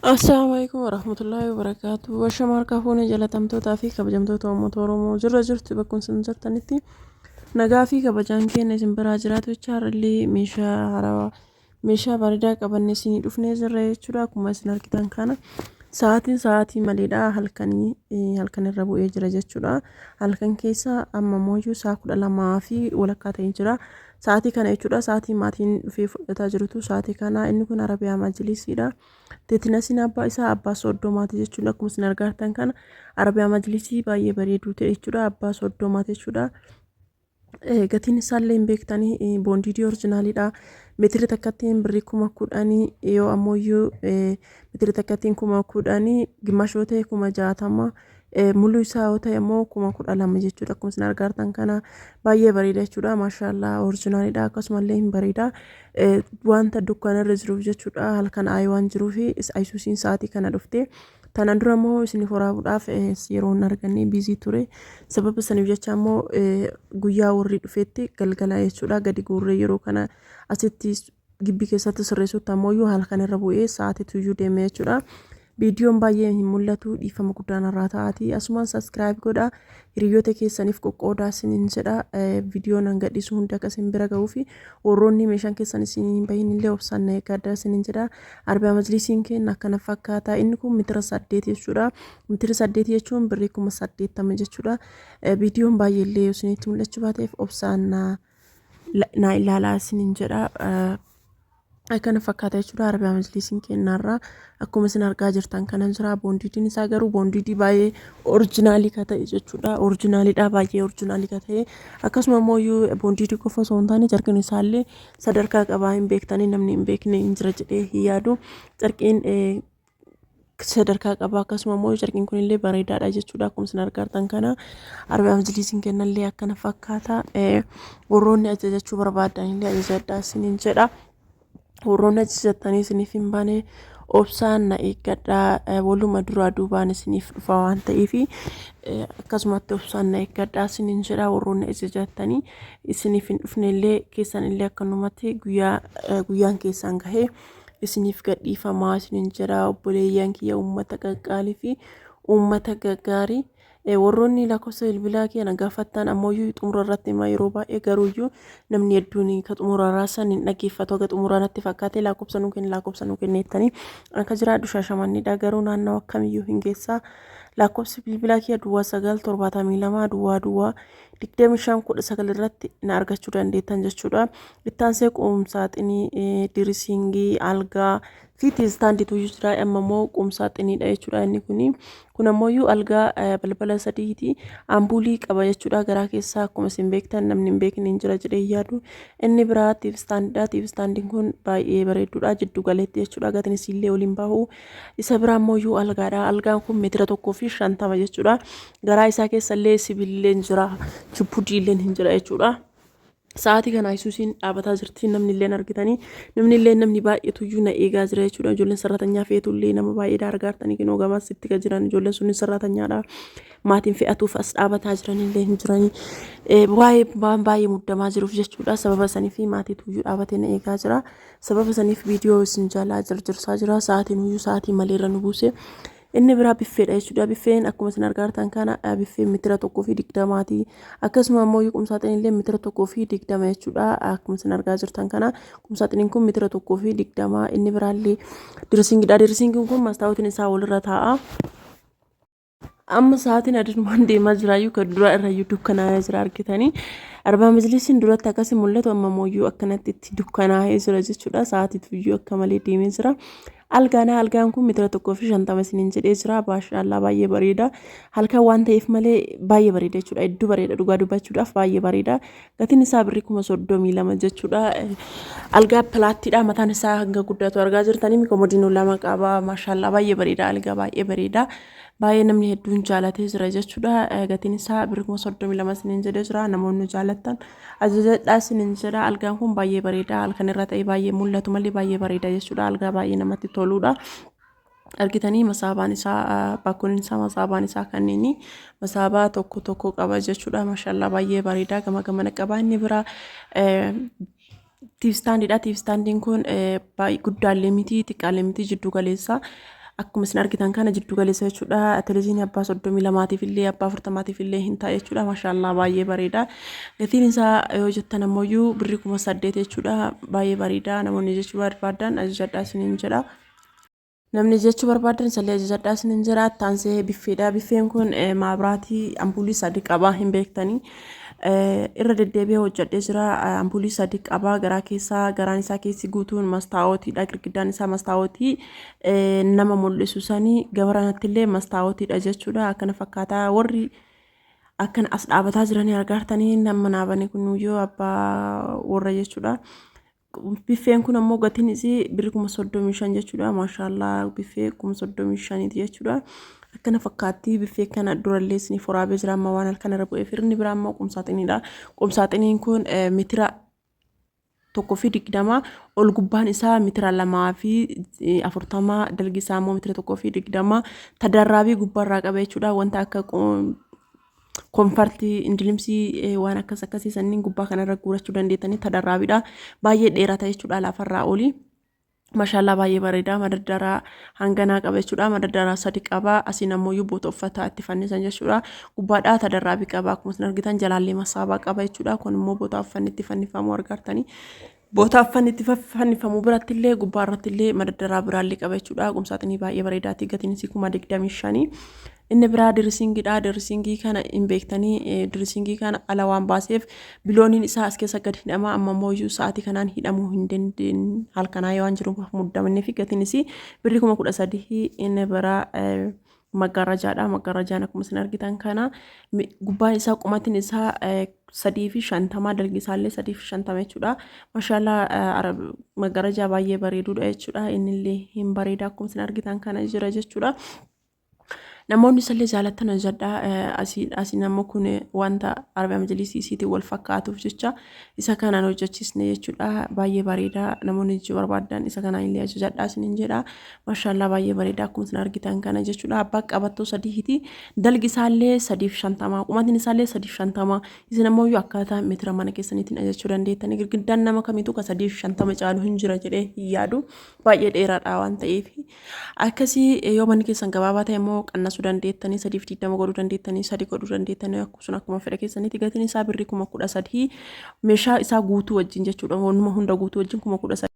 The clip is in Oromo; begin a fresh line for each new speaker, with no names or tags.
Assalamualaikum warahmatullahi wabarakatuh. Washamar kafuun jalatamtootaa fi kabajamtoota uummata Oromoo jirra jirtu bakka isin jirtanitti nagaa fi kabajaan keenya isin biraa jiraatu jecha har'allee meeshaa haarawaa meeshaa bareedaa qabannee isinii dhufnee jirra jechuudha. Akkuma isin argitan kana sa'aatii maleedhaa halkan irra bu'ee jira jechuudha. Halkan keessa amma mooyyuu sa'a 12 fi walakkaa ta'ee jira. Sa'aatii kana jechuudha. Sa'aatii maatiin dhufee fudhataa jirutu sa'aatii kana inni kun Arabiyaa Majlisiidha. Teetinasiin abbaa isaa abbaa sooddomaati jechuudha. Akkuma isin argitan kana Arabiyaa Majlisii baay'ee bareeduu ta'e jechuudha. Abbaa sooddomaati jechuudha. Gatiin isaallee hin beektanii boondidii orjinaaliidha. Meetira takkattiin birrii 10,000 yoo ammoo meetira takkattiin 10,000 gimmaashoo ta'e 60,000 mullu isaa yoo ta'e immoo 12,000 jechuudha. Akkuma isin argitan kana baay'ee bareeda jechuudha. Maashaallah orjinaaliidha. Akkasumallee hin bareeda. Wanta dukkaanarra jiruuf jechuudha. Halkan ayi waan jiruufi ayisuusiin sa'aatii kana dhufte. Tanaan dura immoo isin horaabuudhaaf yeroo hin arganne biizii ture. Sababa saniif jecha immoo guyyaa warri dhufeetti galgala jechuudha. Gadi guurree yeroo kana asitti gibbii keessatti sirreessutti ammoo halkan irra bu'ee sa'aatiitu iyyuu deeme jechuudha. Viidiyoon baay'ee hin mul'atu dhiifama guddaan irraa ta'aati. Asumaan saskiraayib godhaa. Hiriyoota keessaniif qoqqoodaa isiniin jedha. Viidiyoon hanga dhiisu hunda akka isin bira ga'uu fi warroonni meeshaan keessan isin hin bahin illee obsaan eeggadhaa isiniin jedha. Arabiyaa Majlisiin keenya akkana fakkaata. Inni kun meetira 8 jechuudha. Meetira 8 jechuun birrii 80,000 jechuudha. Viidiyoon baay'ee illee isinitti mul'achuu baateef obsaan naa ilaalaa isiniin jedha. Akkana fakkaata jechuudha. Arabiyaa Majlisiin keenyarraa akkuma isin argaa jirtan kanan jira. Boondidiin isaa garuu boondidii baay'ee orjinaalii ka ta'e jechuudha. Orjinaaliidha baay'ee orjinaalii ka ta'e. Akkasuma immoo boondidii qofa osoo hin taane jarkin isaallee sadarkaa qabaa hin beektanii namni hin beekne hin jira jedhee hin yaadu. Jarkiin sadarkaa qabaa akkasuma immoo jarkiin kunillee bareedaadha jechuudha. Akkuma isin argitan kana Arabiyaa Majlisiin keenyallee akkana fakkaata. Warroonni ajajachuu barbaadan illee ajajadhaa isiniin jedha. Warroonni ajajatanii isiniif hin baane obsaan na eeggadhaa. Waluma duraa duubaan isiniif dhufa waan ta'eef akkasumatti obsaan na eeggadhaa isiniin jedha. Warroonni ajajatanii isiniif hin dhufne illee keessan illee akkanumatti guyyaan keessan gahee isiniif gadhiifamaa isiniin jedha. Obboleeyyan kiyya uummata qaqqaalii fi uummata gaggaarii. Warroonni lakkoofsa bilbilaa keenya gaafattan ammoo xumura irratti yeroo baay'ee garuuyyuu namni hedduun ka xumura raasan hin dhaggeeffatu. Akka xumura natti fakkaate lakkoofsa nu kenneettanii akka jiraadhu Shaashamannidha. Garuu naannoo akkamiyyuu hin geessaa. Lakkoofsi bilbilaa kiyya duwwaa 972 duwwaa 2519 irratti na argachuu dandeettan jechuudha. Ittaansee quumsaaxinii dirisingii algaa fi tiistaandiitu jira. Amma immoo quumsaaxiniidha jechuudha. Inni kun ammoo algaa balbala sadiiti. Ampuulii qaba jechuudha. Garaa keessaa akkuma isin beektan namni hin beekne hin jira jedhee yaadu. Inni biraa tiistaandiidha. Tiistaandiin kun baay'ee bareeduudha. Jiddu galeetti jechuudha. Gatiin isiillee waliin bahu. Isa biraa ammoo algaadha. Algaan kun meetira 150 jechuudha. Garaa isaa keessallee sibiilleen jira. Chippudiilleen hin jira jechuudha. Sa'aatii kana Isuusiin dhaabataa jirti. Namni illee argitanii namni baay'eetu iyyuu na eegaa jira jechuudha. Ijoolleen sararatanyaa feetullee nama baay'eedha argaartanii kinoo gamaas itti ga jiran ijoolleen sunni sararatanyaadha. Maatiin fe'atuuf as dhaabataa jiran illee hin jiranii. Baay'ee muddamaa jiruuf jechuudha. Sababa saniif maatiitu iyyuu dhaabatee na eegaa jira. Sababa saniif viidiyoo isin jalaa jirjirsaa jira. Sa'aatiin iyyuu sa'aatii maleerra nu buuse. Inni biraa biffeedha jechuudha. Biffeen akkuma isin argitan kana biffeen meetira 120ti. Akkasuma immoo quumsaaxiniin illee meetira 120 jechuudha. Akkuma isin argaa jirtan kana quumsaaxiniin kun meetira 120. Inni biraallee diresingiidha. Diresingiin kun mastaawutiin isaa walirra taa'a. Amma sa'aatiin aduun deemaa jiraayyuu kan dura irrayyuu dukkanaa'ee jira argitanii. Arabiyaa Majlisiin duratti akkasii mul'atu amma mooyyuu akkanatti itti dukkanaa'ee jira jechuudha. Sa'aatiitu iyyuu akka malee deemee jira. Algaan kun meetira 150 isiniin jedhee jira. Maashaallah baay'ee bareeda. Halkan waan ta'eef malee baay'ee bareeda jechuudha. Hedduu bareeda dhugaa dubbachuudhaaf baay'ee bareeda. Gatiin isaa birrii 32 jechuudha. Algaa pilaattiidha. Mataan isaa hanga guddaatu argaa jirtanii komodiinoo lama qaba. Maashaallah baay'ee bareeda. Algaa baay'ee bareeda. Baay'ee namni hedduun jaalatee jira jechuudha. Gatiin isaa birrii 32 isiniin jedhee jira. Namoonni jaalatan ajajadhaa isiniin jedha. Algaan kun baay'ee bareeda. Halkan irra ta'e baay'ee mul'atu malee baay'ee bareeda jechuudha. Algaa baay'ee namatti toludha. Argitanii masaabaan isaa bakkoon isaa masaabaan isaa kanneen masaabaa tokko qaba jechuudha. Maashaallah baay'ee bareeda. Gama qaba. Inni biraa tiivstaandiidha. Tiivstaandiin kun baay'ee guddaallee miti xiqqaallee miti jiddu galeessa. akkuma isin argitan kana jiddu galeessa jechuudha. Televezyiinii abbaa 32tiif illee abbaa 40tiif illee hin ta'a jechuudha. Maashaallah baay'ee bareeda. Gatiin isaa yoo jettan ammoo birrii 8,000 jechuudha. Baay'ee bareeda. Namoonni jechuu barbaadan ajajadhaa isiniin jedha. Namni jechuu barbaadan sallee ajajadhaa isiniin jira. Taansee biffeedha. Biffeen kun maabiraatii ampuulii 3 qaba hin beektanii. Irra deddeebi'ee hojjedhee jira. Ampuulii 3 qaba. Garaa keessaa garaan isaa keessi guutuun mastaawotiidha. Girgiddaan isaa mastaawotii nama mul'isu sanii gabaranatti illee mastaawotiidha jechuudha. Akkana fakkaataa warri akkana as dhaabataa jiranii argartanii nama naabanii kunuyyoo abbaa warra jechuudha. Biffeen kun ammoo gatiin isii birrii 35 jechuudha. Maashaallah biffee 35 jechuudha. Akkana fakkaatti biffee kana durallee isiniif waraabee jira amma waan halkan irra bu'ee firni biraa ammoo qumsaaxiniidha. Qumsaaxiniin kun meetira 1.20 ol gubbaan isaa meetira 2.40 dalgi isaa ammoo meetira 1.20 tadarraabii gubbaarraa qaba jechuudha. Wanta akka konfartii indilimsii waan akkas akkasii sanniin gubbaa kanarra guurachuu dandeettanii tadarraabiidha. Baay'ee dheerata jechuudha lafarraa olii. Maashaallah baay'ee bareeda. Madaddara hanganaa qaba jechuudha. Madaddara 3 qaba. Asiin ammoo boota uffataa itti fannisan jechuudha. Gubbaadhaa tadarraabii qaba. Akkuma isin argitan jalaallee masaabaa qaba jechuudha. Kun immoo boota uffanni itti fannifamu argartanii. Boota uffanni itti fannifamu biratti illee gubbaarratti illee madaddara biraallee qaba jechuudha. Qumsaaxinii baay'ee bareedaati. Gatiin isii 25,000. Inni biraa dirisingidha. Dirisingii kana hin beektanii dirisingii kana ala waan baaseef bilooniin isaa as keessa gad hidhama. Amma immoo sa'aatii kanaan hidhamuu hin dandeenye halkanaa yoo waan jiru muddamnee fi gatiin isii birrii 13,000. Inni biraa maggaarajaadha. Maggaarajaan akkuma isin argitan kana gubbaan isaa qumatiin isaa 350 dalgi isaallee 350 jechuudha. Maashaallah maggaarajaa baay'ee bareeduudha jechuudha. Inni illee hin bareeda akkuma isin argitan kana jira jechuudha. Namoonni sallee jaalatan ajajadhaa asiin ammoo kun wanta Arabiyaa Majlisii isiitiin wal fakkaatuuf jecha isa kanaan hojjechiisne jechuudha. Baay'ee bareeda. Namoonni jechuu barbaadan isa kanaan illee ajajadhaa isiniin jedha. Maashaallah baay'ee bareeda akkuma isin argitan kana jechuudha. Abbaa qabattoo 3ti. Dalgi isaallee 350. Qumatiin isaallee 350. Isin ammoo akkaataa meetira mana keessaniitiin ajajachuu dandeettanii girgiddaan nama kamiitu ka 350 caalu hin jira jedhee hin yaadu. Baay'ee dheeraadha waan ta'eef. Akkasii yoo manni keessan gabaabaa ta'e immoo qannasuu dandeettanii 320 godhuu dandeettanii 3 godhuu dandeettanii akkuma fedha keessanitti gatiin isaa birrii 13,000 meeshaa isaa guutuu wajjin jechuudha. Waanuma hunda guutuu wajjin 13,000.